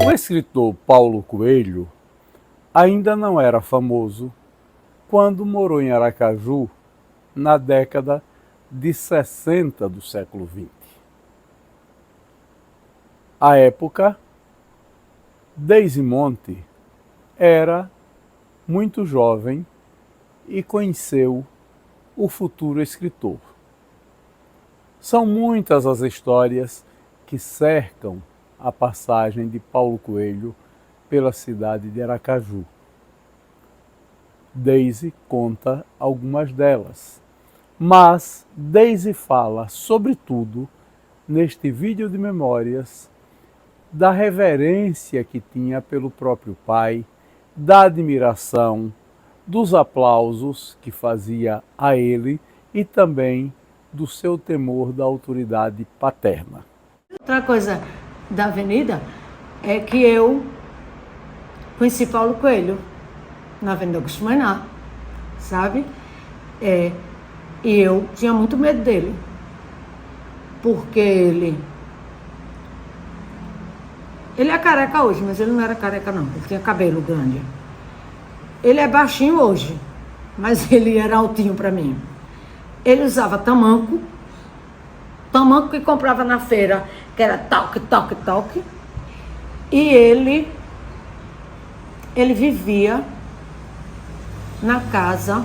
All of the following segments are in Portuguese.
O escritor Paulo Coelho ainda não era famoso quando morou em Aracaju na década de 60 do século XX. À época, Deise Monte era muito jovem e conheceu o futuro escritor. São muitas as histórias que cercam a passagem de Paulo Coelho pela cidade de Aracaju. Deise conta algumas delas, mas Deise fala, sobretudo, neste vídeo de memórias, da reverência que tinha pelo próprio pai, da admiração, dos aplausos que fazia a ele e também do seu temor da autoridade paterna. Outra coisa da avenida é que eu conheci Paulo Coelho na Avenida Augusto Mainá, sabe? E eu tinha muito medo dele, porque ele é careca hoje, mas ele não era careca não, ele tinha cabelo grande. Ele é baixinho hoje, mas ele era altinho para mim. Ele usava tamanco que comprava na feira, que era toque. E ele vivia na casa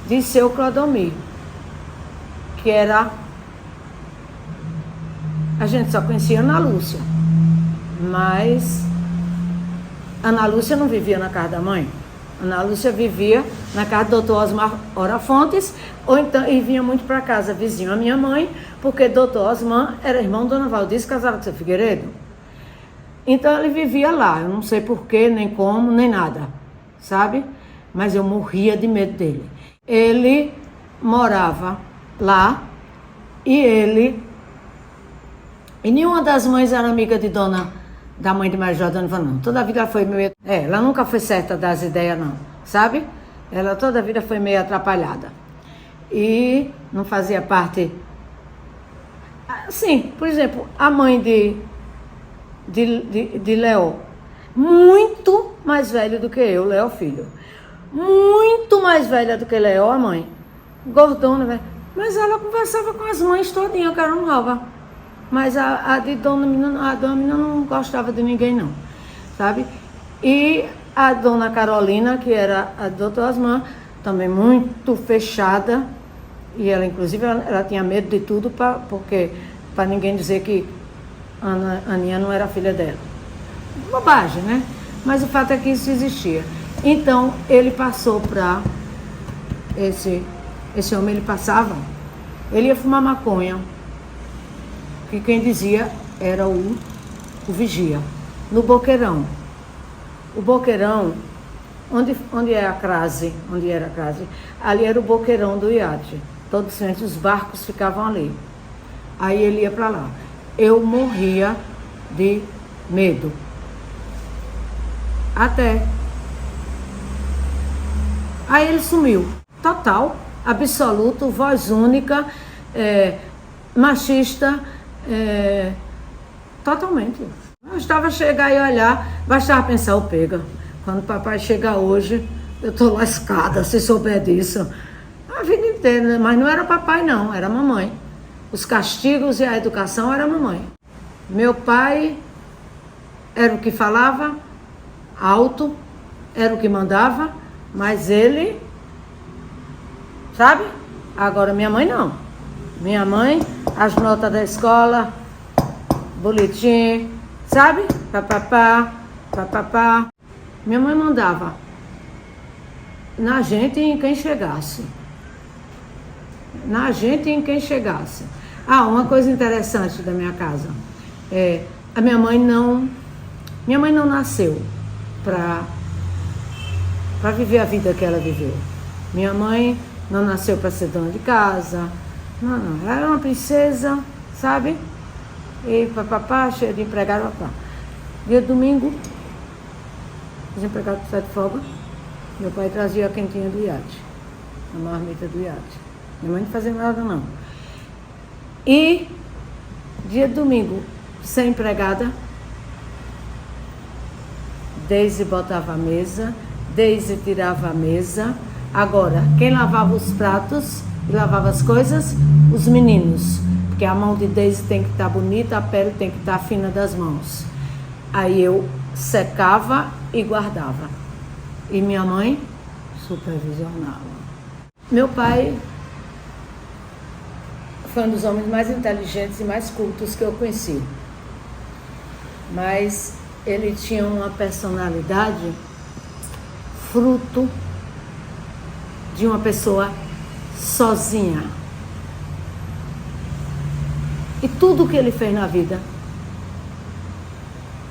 de seu Clodomir, que era... A gente só conhecia Ana Lúcia, mas Ana Lúcia não vivia na casa da mãe. Ana Lúcia vivia na casa do Dr. Osmar Ora Fontes, ou então, e vinha muito para casa vizinho a minha mãe, porque Dr. Osmar era irmão de Dona Valdice, casada com seu Figueiredo. Então ele vivia lá, eu não sei porquê, nem como, nem nada, sabe? Mas eu morria de medo dele. Ele morava lá e nenhuma das mães era amiga de da mãe de Major Dona não. Toda a vida ela foi meio... ela nunca foi certa das ideias não, sabe? Ela toda a vida foi meio atrapalhada. E não fazia parte... Assim, por exemplo, a mãe de Léo, muito mais velho do que eu, Léo filho. Muito mais velha do que Léo, a mãe. Gordona, velho. Mas ela conversava com as mães todinhas, que eram novas. Mas a dona Mina não gostava de ninguém, não, sabe? E a dona Carolina, que era a doutora Osmar, também muito fechada. E ela, inclusive, ela tinha medo de tudo, para ninguém dizer que Aninha não era filha dela. Bobagem, né? Mas o fato é que isso existia. Então, ele passou para... Esse homem, ele passava... Ele ia fumar maconha, que quem dizia era o vigia, no Boqueirão. O Boqueirão, onde era a crase, ali era o Boqueirão do iate. Todos os barcos ficavam ali. Aí ele ia para lá. Eu morria de medo. Até. Aí ele sumiu. Total, absoluto, voz única, machista, totalmente. Bastava chegar e olhar, bastava pensar o pega. Quando o papai chegar hoje, eu tô lascada, se souber disso. A vida inteira, mas não era papai não, era mamãe. Os castigos e a educação era mamãe. Meu pai era o que falava, alto, era o que mandava, mas ele, sabe? Agora minha mãe não. Minha mãe, as notas da escola, boletim, sabe? Papapá, papapá. Minha mãe mandava na gente e em quem chegasse. Na gente e em quem chegasse. Ah, uma coisa interessante da minha casa. A minha mãe não nasceu para viver a vida que ela viveu. Minha mãe não nasceu para ser dona de casa. Não. Ela era uma princesa, sabe? E papapá, cheio de empregado, papá. Dia de domingo, os empregados precisavam de folga. Meu pai trazia a quentinha do iate, a marmita do iate. Minha mãe não fazia nada, não. E dia de domingo, sem empregada, Deise botava a mesa, Deise tirava a mesa. Agora, quem lavava os pratos e lavava as coisas? Os meninos. Porque a mão de Deise tem que estar bonita, a pele tem que estar fina das mãos. Aí eu secava e guardava. E minha mãe supervisionava. Meu pai foi um dos homens mais inteligentes e mais cultos que eu conheci. Mas ele tinha uma personalidade fruto de uma pessoa sozinha. E tudo que ele fez na vida,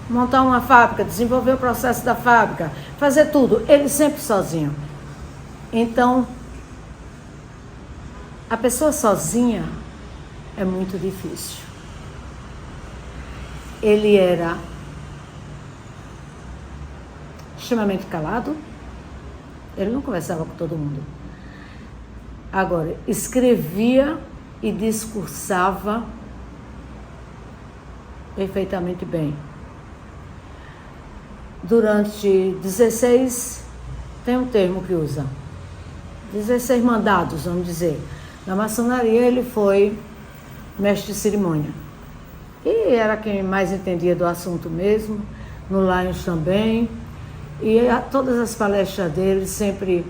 montar uma fábrica, desenvolver o processo da fábrica, fazer tudo, ele sempre sozinho. Então, a pessoa sozinha é muito difícil. Ele era extremamente calado, ele não conversava com todo mundo. Agora, escrevia e discursava perfeitamente bem. Durante 16, tem um termo que usa, 16 mandados, vamos dizer. Na maçonaria ele foi mestre de cerimônia. E era quem mais entendia do assunto mesmo, no Lions também. E todas as palestras dele sempre...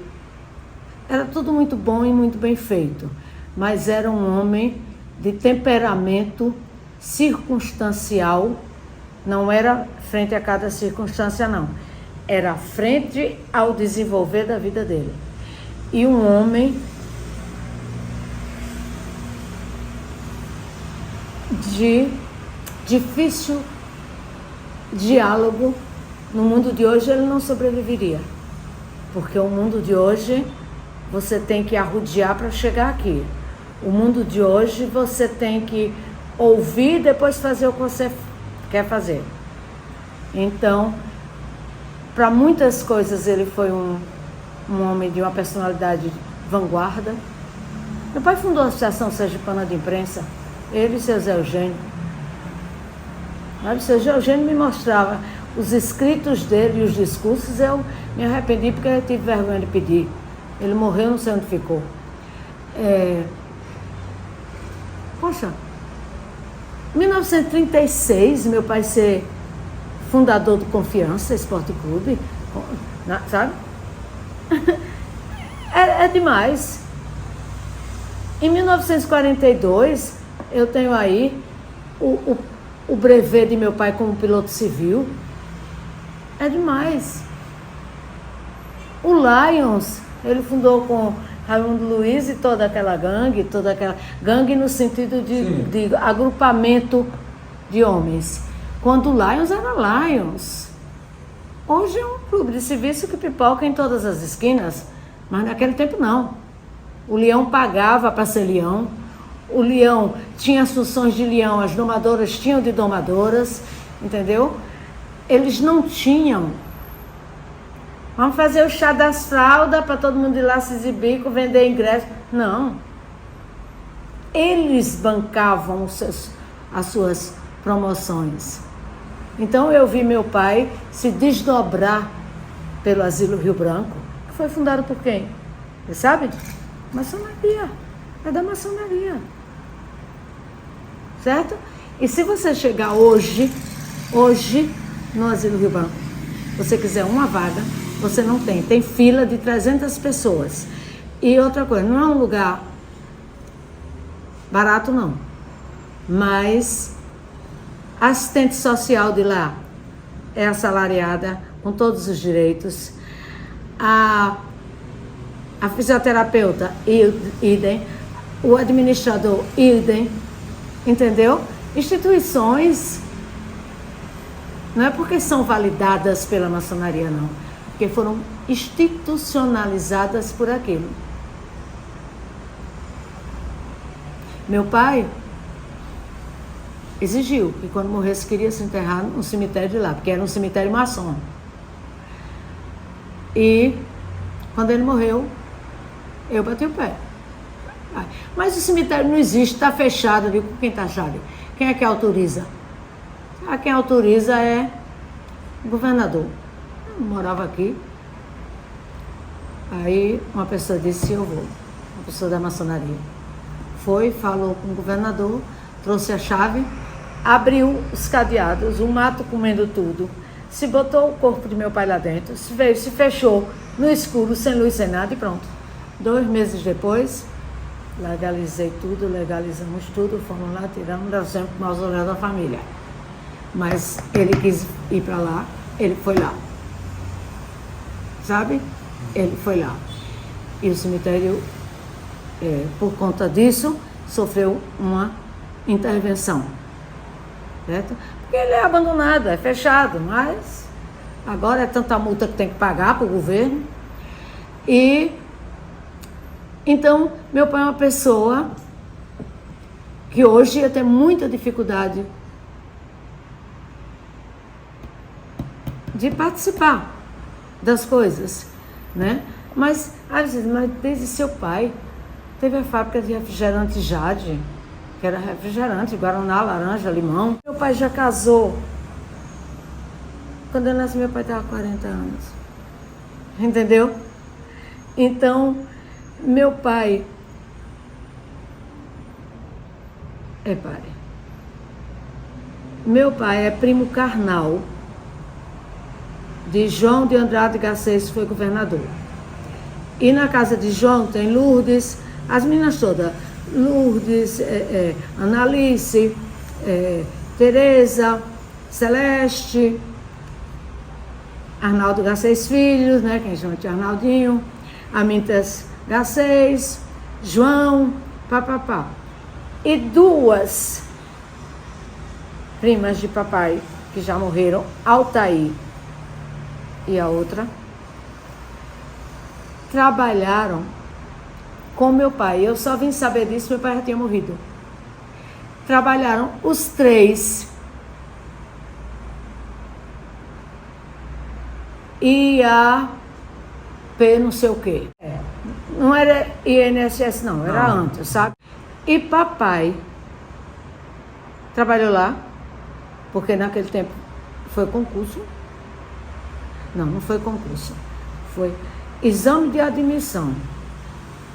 Era tudo muito bom e muito bem feito. Mas era um homem de temperamento circunstancial. Não era frente a cada circunstância, não. Era frente ao desenvolver da vida dele. E um homem de difícil diálogo. No mundo de hoje ele não sobreviveria. Porque o mundo de hoje você tem que arrodear para chegar aqui. O mundo de hoje você tem que ouvir e depois fazer o que você quer fazer. Então, para muitas coisas ele foi um homem de uma personalidade vanguarda. Meu pai fundou a Associação Sergipana de Imprensa, ele e seu Zé Eugênio. O seu Zé Eugênio me mostrava os escritos dele e os discursos. Eu me arrependi porque eu tive vergonha de pedir. Ele morreu, não sei onde ficou. Poxa, em 1936, meu pai ser fundador do Confiança Esporte Clube, sabe? É demais. Em 1942, eu tenho aí o brevet de meu pai como piloto civil. É demais. O Lions, ele fundou com Raimundo Luiz e toda aquela gangue no sentido de agrupamento de homens. Quando o Lions era Lions. Hoje é um clube de serviço que pipoca em todas as esquinas, mas naquele tempo não. O leão pagava para ser leão, o leão tinha as funções de leão, as domadoras tinham de domadoras, entendeu? Eles não tinham. Vamos fazer o chá das fraldas para todo mundo ir lá se exibir, vender ingresso. Não. Eles bancavam as suas promoções. Então eu vi meu pai se desdobrar pelo Asilo Rio Branco, que foi fundado por quem? Você sabe? Maçonaria. É da maçonaria. Certo? E se você chegar hoje no Asilo Rio Branco, você quiser uma vaga, você não tem. Tem fila de 300 pessoas. E outra coisa, não é um lugar barato, não. Mas a assistente social de lá é assalariada, com todos os direitos. A fisioterapeuta, idem. O administrador, idem. Entendeu? Instituições, não é porque são validadas pela maçonaria, não. Porque foram institucionalizadas por aquilo. Meu pai exigiu que quando morresse queria se enterrar no cemitério de lá, porque era um cemitério maçom. E quando ele morreu, eu bati o pé. Mas o cemitério não existe, está fechado. Eu digo, quem está chave? Quem é que autoriza? Quem autoriza é o governador. Eu morava aqui. Aí uma pessoa disse, eu vou. Uma pessoa da maçonaria. Foi, falou com o governador, trouxe a chave, abriu os cadeados, o mato comendo tudo. Se botou o corpo de meu pai lá dentro, se fechou no escuro, sem luz, sem nada e pronto. 2 meses depois, legalizei tudo, legalizamos tudo, fomos lá, tiramos, levamos para o mausoléu da família. Mas ele quis ir para lá, ele foi lá. Sabe? Ele foi lá. E o cemitério, por conta disso, sofreu uma intervenção. Certo? Porque ele é abandonado, é fechado, mas agora é tanta multa que tem que pagar para o governo. E então, meu pai é uma pessoa que hoje eu tenho muita dificuldade de participar das coisas, né? Mas desde seu pai teve a fábrica de refrigerante Jade, que era refrigerante, guaraná, laranja, limão. Meu pai já casou. Quando eu nasci, meu pai estava com 40 anos. Entendeu? Então, meu pai Meu pai é primo carnal de João de Andrade Garcês, que foi governador. E na casa de João tem Lourdes, as meninas todas. Lourdes, Analice, Tereza, Celeste, Arnaldo Garcês Filhos, né, quem chama de Arnaldinho, Amintas Garcês, João, papapá. E 2 primas de papai que já morreram, Altair e a outra, trabalharam com meu pai. Eu só vim saber disso, meu pai já tinha morrido. Trabalharam os 3. IAP não sei o quê. Não era INSS não, era antes, sabe? E papai trabalhou lá, porque naquele tempo foi concurso. Não foi concurso. Foi exame de admissão.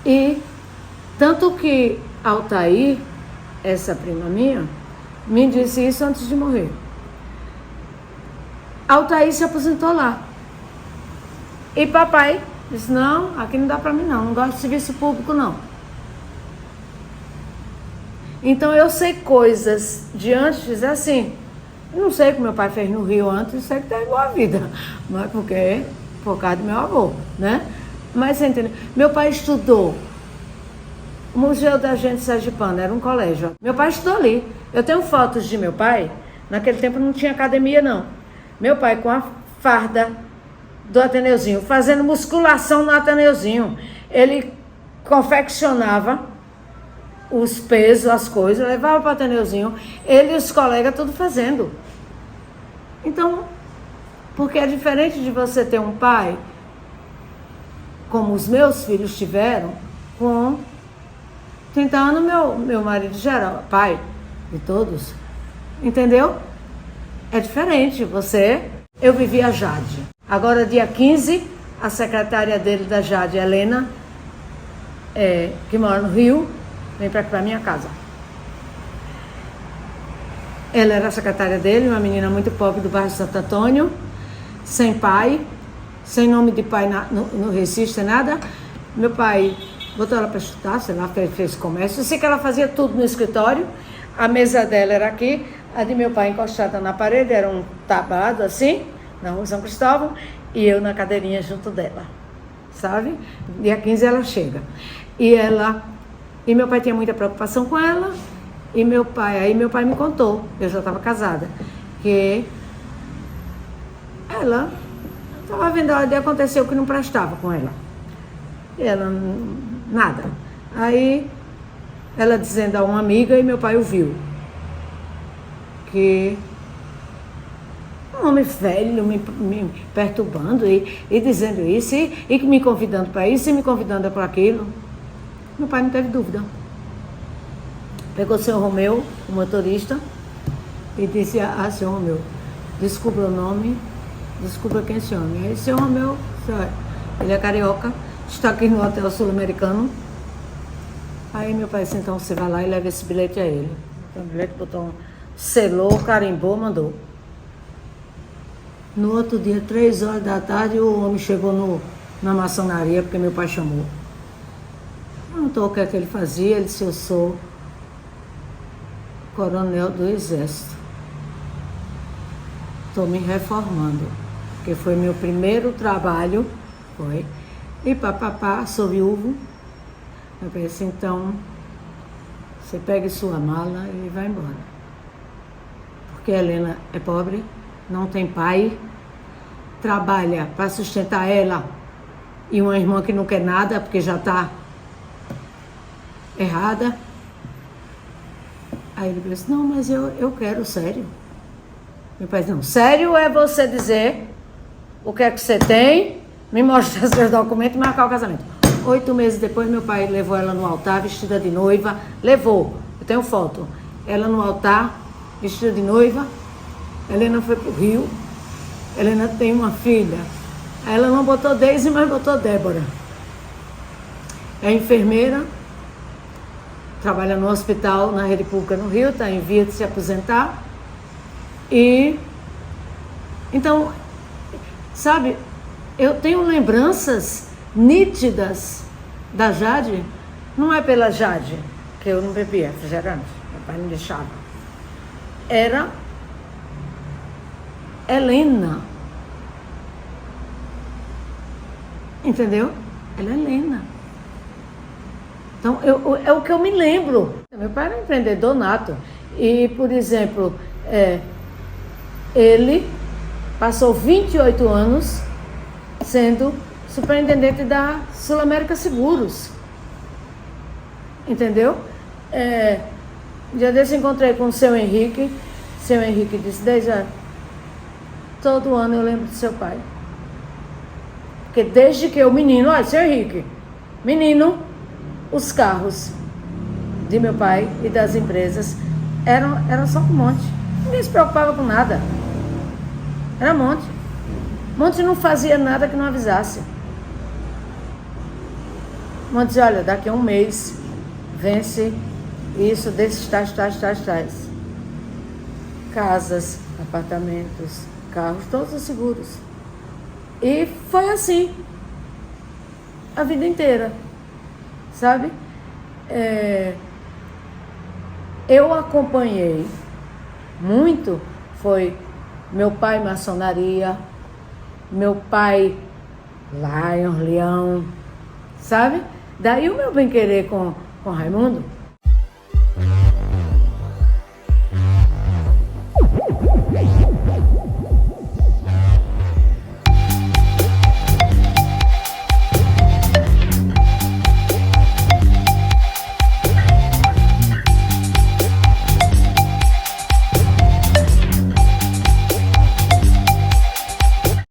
E tanto que Altair, essa prima minha, me disse isso antes de morrer. Altair se aposentou lá. E papai disse, não, aqui não dá pra mim não gosto de serviço público não. Então eu sei coisas de antes, assim, eu não sei o que meu pai fez no Rio antes, sei que teve boa vida, mas porque por causa do meu avô, né? Mas você entendeu? Meu pai estudou o Museu da Gente Sergipana, era um colégio. Meu pai estudou ali. Eu tenho fotos de meu pai, naquele tempo não tinha academia não. Meu pai com a farda do Ateneuzinho, fazendo musculação no Ateneuzinho. Ele confeccionava os pesos, as coisas, levava para o Ateneuzinho, ele e os colegas tudo fazendo. Então, porque é diferente de você ter um pai, como os meus filhos tiveram, com 30 anos meu marido já era pai de todos, entendeu? É diferente, eu vivi a Jade. Agora, dia 15, a secretária dele da Jade, Helena, que mora no Rio, vem para aqui para minha casa. Ela era a secretária dele, uma menina muito pobre do bairro Santo Antônio, sem pai, sem nome de pai no registro, nada. Meu pai botou ela para estudar, sei lá, fez comércio. Eu sei que ela fazia tudo no escritório. A mesa dela era aqui, a de meu pai encostada na parede, era um tabado assim, na rua São Cristóvão, e eu na cadeirinha junto dela, sabe? Dia 15 ela chega. E meu pai tinha muita preocupação com ela, aí meu pai me contou, eu já estava casada, que ela estava vendo a hora de acontecer o que não prestava com ela. Ela, nada. Aí, ela dizendo a uma amiga e meu pai ouviu. que um homem velho me perturbando e dizendo isso, e me convidando para isso, e me convidando para aquilo. Meu pai não teve dúvida. Pegou o senhor Romeu, o motorista, e disse: senhor Romeu, descubra o nome, descubra quem é esse homem. Aí, senhor Romeu, ele é carioca, está aqui no Hotel Sul-Americano. Aí meu pai disse: então você vai lá e leva esse bilhete a ele. Então, o bilhete botou, selou, carimbou, mandou. No outro dia, 3 horas da tarde, o homem chegou na maçonaria, porque meu pai chamou. Perguntou o que é que ele fazia. Ele disse: eu sou coronel do Exército. Estou me reformando, porque foi meu primeiro trabalho, foi. E papapá, sou viúvo. Eu pensei: então, você pegue sua mala e vai embora. Porque a Helena é pobre, não tem pai, trabalha para sustentar ela e uma irmã que não quer nada, porque já está errada. Aí ele disse: não, mas eu quero, sério. Meu pai disse: não, sério é você dizer o que é que você tem, me mostrar seus documentos e marcar o casamento. 8 meses depois, meu pai levou ela no altar, vestida de noiva. Levou, eu tenho foto. Ela no altar, vestida de noiva. Helena foi pro Rio. Helena tem uma filha. Ela não botou Deise, mas botou Débora. É enfermeira, trabalha no hospital, na rede pública no Rio, está em via de se aposentar. E, então, sabe, eu tenho lembranças nítidas da Jade. Não é pela Jade, que eu não bebia refrigerante, meu pai não deixava. Era Helena. Entendeu? Ela é Helena. Então, é o que eu me lembro. Meu pai era um empreendedor nato. E, por exemplo, ele passou 28 anos sendo superintendente da Sul-América Seguros. Entendeu? Um dia desse encontrei com o seu Henrique. O seu Henrique disse: Deise, todo ano eu lembro do seu pai. Porque desde que eu menino, olha, seu Henrique, menino, os carros de meu pai e das empresas eram só um monte. Ninguém se preocupava com nada. Era monte. Monte não fazia nada que não avisasse. Monte dizia: olha, daqui a um mês vence isso desses tais. Casas, apartamentos, carros, todos os seguros. E foi assim a vida inteira, sabe? Eu acompanhei muito, foi meu pai maçonaria, meu pai Lion, Leão, sabe? Daí o meu bem-querer com Raimundo.